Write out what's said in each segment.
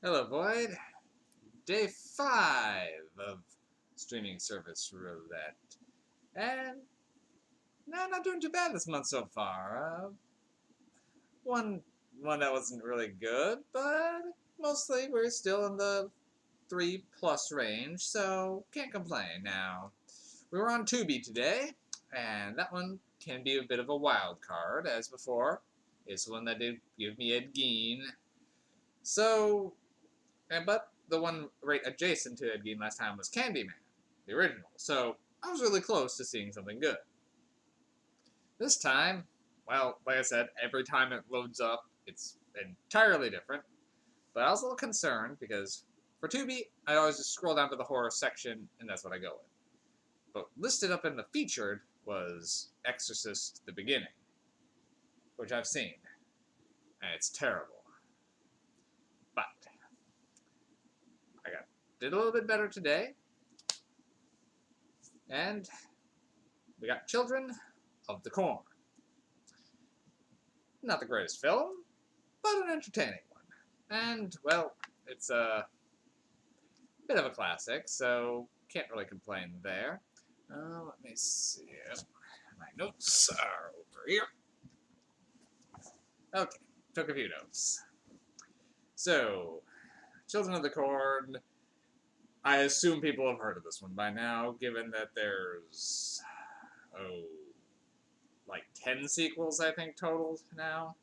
Hello, Void. Day 5 of streaming service roulette. And, no, not doing too bad this month so far. One that wasn't really good, but mostly we're still in the 3+ range, so can't complain now. We were on Tubi today, and that one can be a bit of a wild card, as before. It's the one that did give me Ed Gein. So, but the one right adjacent to Ed Gein last time was Candyman, the original. So I was really close to seeing something good. This time, well, like I said, every time it loads up, it's entirely different. But I was a little concerned because for Tubi, I always just scroll down to the horror section and that's what I go with. But listed up in the featured was Exorcist: The Beginning, which I've seen, and it's terrible. But did a little bit better today, and we got Children of the Corn. Not the greatest film, but an entertaining one. And, well, it's a bit of a classic, so can't really complain there. Let me see. My notes are over here. Okay, took a few notes. So, Children of the Corn. I assume people have heard of this one by now, given that there's, like 10 sequels, I think, total now.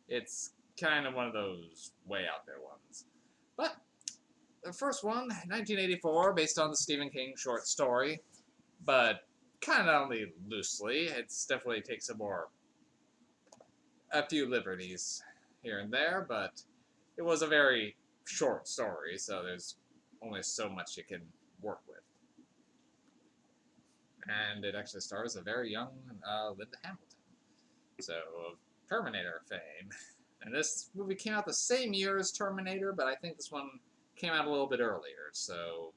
It's kind of one of those way out there ones. But the first one, 1984, based on the Stephen King short story, but kind of only loosely. It's definitely takes a few liberties here and there, but it was a very short story, so there's only so much you can work with. And it actually stars a very young Linda Hamilton, so of Terminator fame. And this movie came out the same year as Terminator, but I think this one came out a little bit earlier, so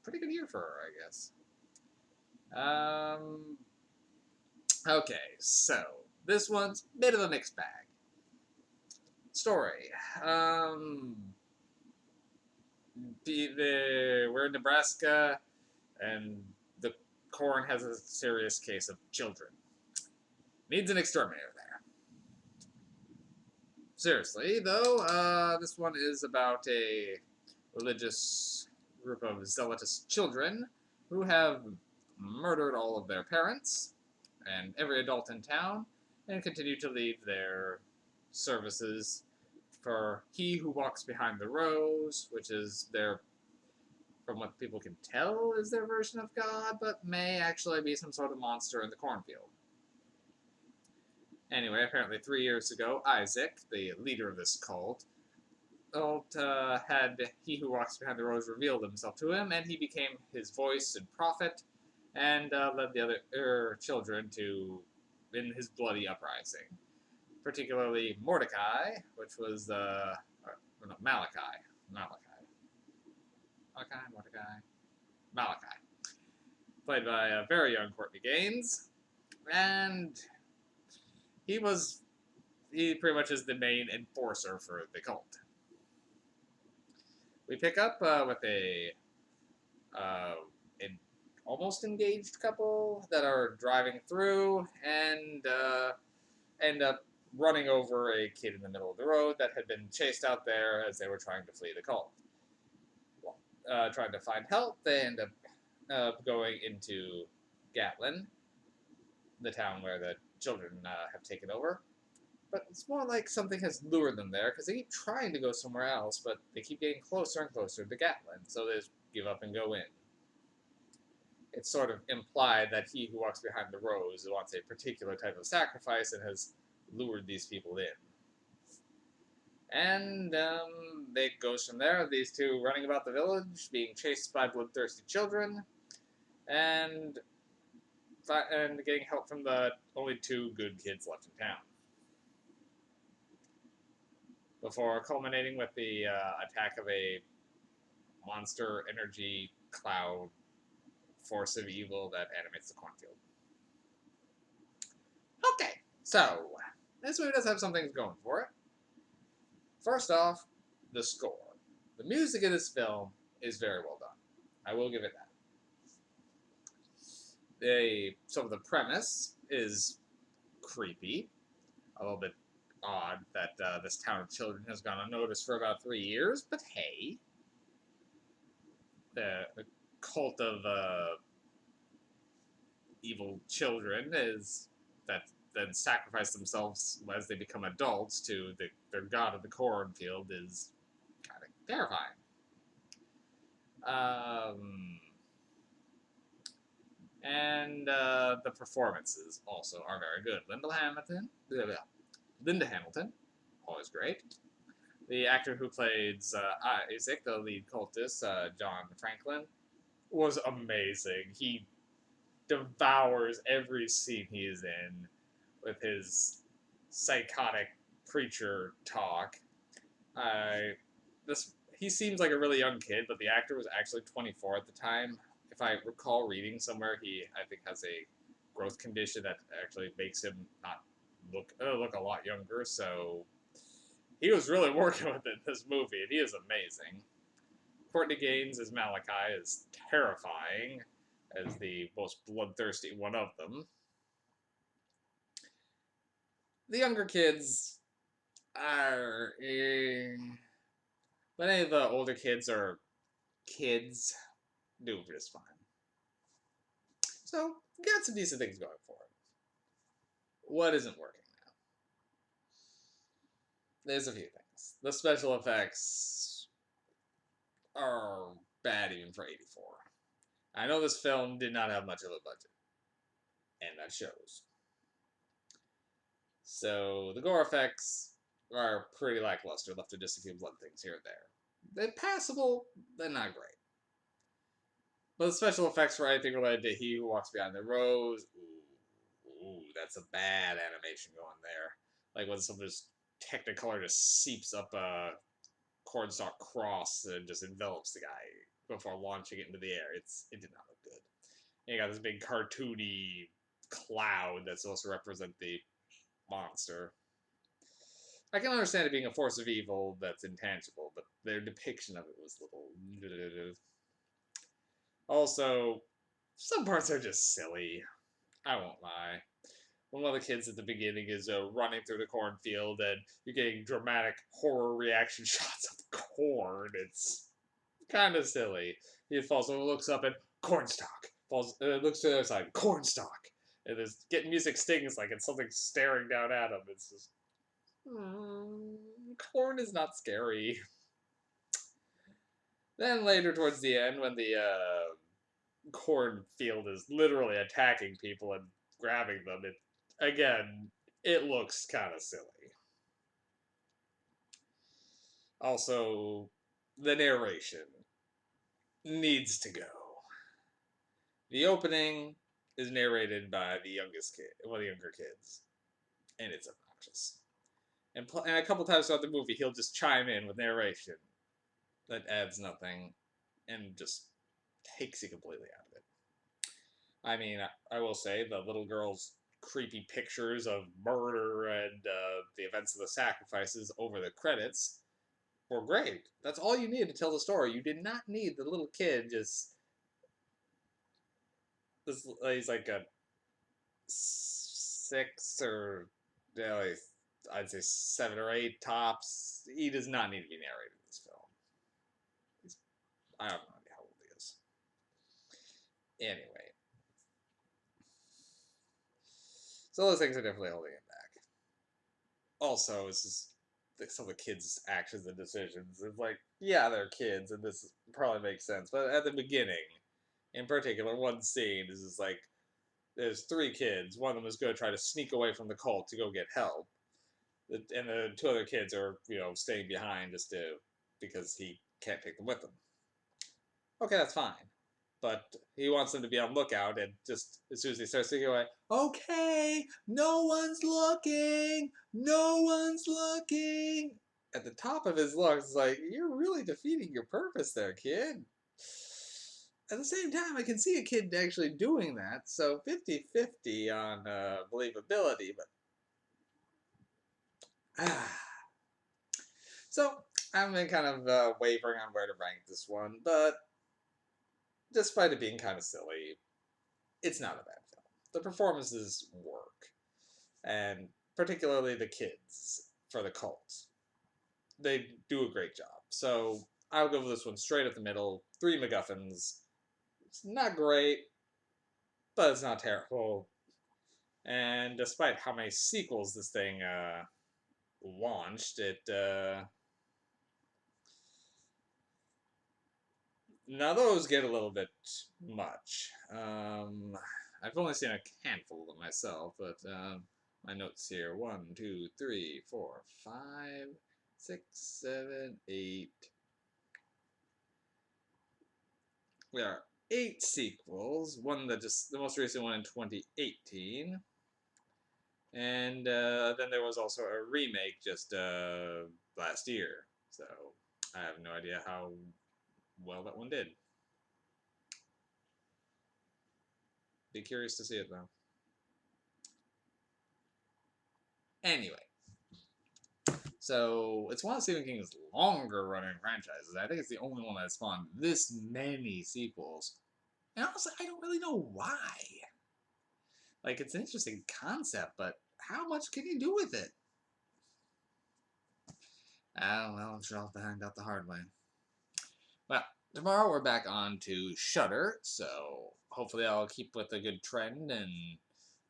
pretty good year for her, I guess. Okay, so this one's a bit of a mixed bag. Story. We're in Nebraska, and the corn has a serious case of children. Needs an exterminator there. Seriously, though, this one is about a religious group of zealotous children who have murdered all of their parents and every adult in town and continue to lead their services for He Who Walks Behind the Rows, which is their, from what people can tell, is their version of God, but may actually be some sort of monster in the cornfield. Anyway, apparently 3 years ago, Isaac, the leader of this cult, had He Who Walks Behind the Rows revealed himself to him, and he became his voice and prophet, and led the other children in his bloody uprising. Particularly Mordecai, which was Malachi, played by a very young Courtney Gaines, and he pretty much is the main enforcer for the cult. We pick up with an almost engaged couple that are driving through and end up running over a kid in the middle of the road that had been chased out there as they were trying to flee the cult. Trying to find help, they end up going into Gatlin, the town where the children have taken over. But it's more like something has lured them there, because they keep trying to go somewhere else, but they keep getting closer and closer to Gatlin, so they just give up and go in. It's sort of implied that He Who Walks Behind the Rows wants a particular type of sacrifice and has lured these people in. And it goes from there, these two running about the village, being chased by bloodthirsty children, and getting help from the only 2 good kids left in town. Before culminating with the attack of a monster energy cloud force of evil that animates the cornfield. Okay, so this movie does have some things going for it. First off, the score. The music in this film is very well done. I will give it that. Some of the premise is creepy, a little bit odd that this town of children has gone unnoticed for about 3 years, but hey, the cult of evil children is that then sacrifice themselves as they become adults to their god of the cornfield is kind of terrifying. And the performances also are very good. Linda Hamilton, always great. The actor who plays Isaac, the lead cultist, John Franklin, was amazing. He devours every scene he is in with his psychotic preacher talk. He seems like a really young kid, but the actor was actually 24 at the time. If I recall reading somewhere, he I think has a growth condition that actually makes him not look a lot younger. So he was really working with it in this movie, and he is amazing. Courtney Gaines as Malachi is terrifying as the most bloodthirsty one of them. The younger kids are... but any of the older kids are kids, do just fine. So, got some decent things going for it. What isn't working now? There's a few things. The special effects are bad even for 84. I know this film did not have much of a budget, and that shows. So, the gore effects are pretty lackluster, left to just a few blood things here and there. They're passable, they're not great. But the special effects for anything related to He Who Walks Behind the Rose, ooh, that's a bad animation going there. Like when some just Technicolor just seeps up a cornstalk cross and just envelops the guy before launching it into the air. It did not look good. And you got this big cartoony cloud that's supposed to represent the monster. I can understand it being a force of evil that's intangible, but their depiction of it was a little... Also, some parts are just silly. I won't lie. One of the kids at the beginning is running through the cornfield, and you're getting dramatic horror reaction shots of corn. It's kind of silly. He falls over, looks up, and cornstalk. Looks to the other side, cornstalk. And there's getting music stings like it's something staring down at him. It's just... corn is not scary. Then later towards the end, when the cornfield is literally attacking people and grabbing them, it looks kind of silly. Also, the narration needs to go. The opening is narrated by the youngest kid, one of the younger kids, and it's obnoxious. And a couple times throughout the movie, he'll just chime in with narration that adds nothing and just takes you completely out of it. I mean, I will say the little girl's creepy pictures of murder and the events of the sacrifices over the credits were great. That's all you needed to tell the story. You did not need the little kid just... he's like a 6 or... I'd say 7 or 8 tops. He does not need to be narrated in this film. I don't know how old he is. Anyway. So those things are definitely holding it back. Also, this is some of the kids' actions and decisions. It's like, yeah, they're kids, and this probably makes sense. But at the beginning, in particular, one scene is just like, there's 3 kids. One of them is going to try to sneak away from the cult to go get help. And the 2 other kids are, staying behind because he can't take them with him. Okay, that's fine. But he wants them to be on lookout, and just as soon as he starts thinking away, okay, no one's looking, no one's looking. At the top of his lungs, it's like, you're really defeating your purpose there, kid. At the same time, I can see a kid actually doing that, so 50-50 on believability, but... So, I've been kind of wavering on where to rank this one, but despite it being kind of silly, it's not a bad film. The performances work, and particularly the kids for the cult. They do a great job. So I'll go for this one straight up the middle. 3 MacGuffins. It's not great, but it's not terrible. And despite how many sequels this thing launched, now those get a little bit much. I've only seen a handful of them myself, but my notes here: 1, 2, 3, 4, 5, 6, 7, 8. There are 8 sequels. One that just the most recent one in 2018, and then there was also a remake just last year. So I have no idea how well that one did. Be curious to see it though. Anyway, so it's one of Stephen King's longer running franchises. I think it's the only one that spawned this many sequels. And honestly, I don't really know why. Like, it's an interesting concept, but how much can you do with it? Oh, well, I'm sure I'll find out the hard way. Well, tomorrow we're back on to Shudder, so hopefully I'll keep with a good trend and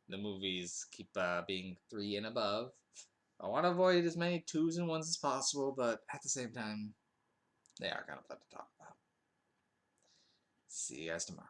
the movies keep being 3 and above. I want to avoid as many 2s and 1s as possible, but at the same time, they are kind of fun to talk about. See you guys tomorrow.